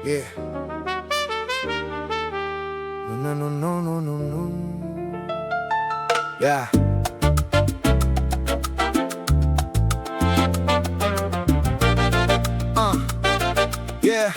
Yeah. No, no, no, no, no, no. Yeah. Yeah.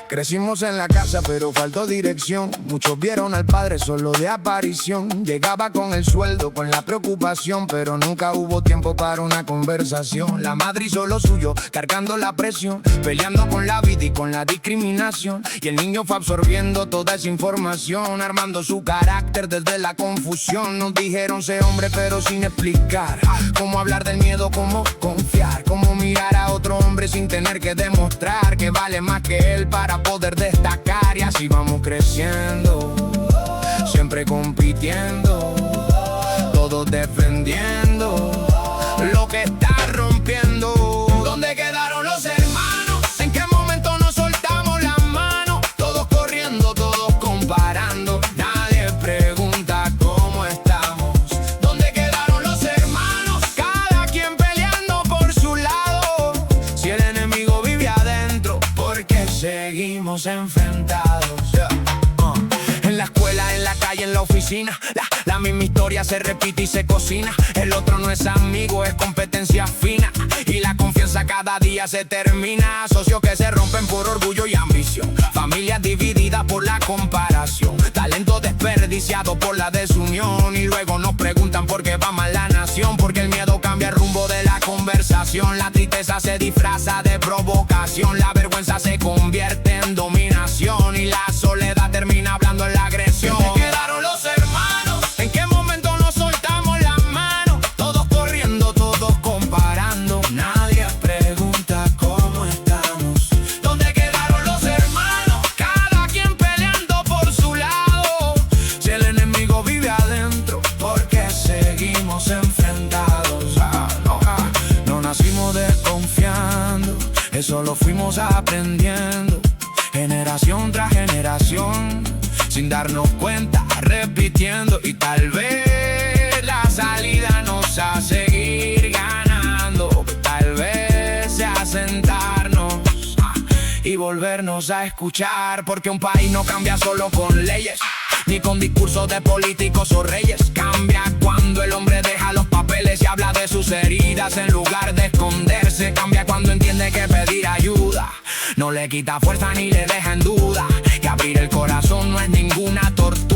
Crecimos en la casa pero faltó dirección. Muchos vieron al padre solo de aparición. Llegaba con el sueldo, con la preocupación, pero nunca hubo tiempo para una conversación. La madre hizo lo suyo, cargando la presión, peleando con la vida y con la discriminación. Y el niño fue absorbiendo toda esa información, armando su carácter desde la confusión. Nos dijeron sé hombre pero sin explicar cómo hablar del miedo, cómo confiar, cómo mirar a otro hombre sin tener que demostrar que vale más que él para poder destacar. Y así vamos creciendo, siempre compitiendo, todos defendiendo lo que está rompiendo. ¿Dónde quedaron los hermanos? ¿En qué momento nos soltamos las manos? Todos corriendo, todos comparando, nadie pregunta cómo estamos. ¿Dónde quedaron los hermanos? Cada quien peleando por su lado. Si el enemigo vive adentro, porque seguimos enfrentados. En la escuela, en la calle, en la oficina, la misma historia se repite y se cocina. El otro no es amigo, es competencia fina, y la confianza cada día se termina. Socios que se rompen por orgullo y ambición, familias divididas por la comparación, talento desperdiciado por la desunión. Y luego nos preguntan por qué va mal la nación, porque el miedo cambia el rumbo de la conversación. La tristeza se disfraza de provocación, la vergüenza se convierte en dominación, y la soledad termina hablando en la agresión. ¿Dónde quedaron los hermanos? ¿En qué momento nos soltamos las manos? Todos corriendo, todos comparando, nadie pregunta cómo estamos. ¿Dónde quedaron los hermanos? Cada quien peleando por su lado. Si el enemigo vive adentro, porque seguimos enfrentados. No nacimos desconfiando, eso lo fuimos aprendiendo, generación tras generación, sin darnos cuenta, repitiendo. Y tal vez la salida nos a seguir ganando, tal vez sea sentarnos y volvernos a escuchar. Porque un país no cambia solo con leyes, ni con discursos de políticos o reyes. Cambia cuando el hombre deja los papeles y habla de sus heridas en lugar de esconderse. Cambia cuando entiende que pedir ayuda no le quita fuerza ni le deja en duda, que abrir el corazón no es ninguna tortura.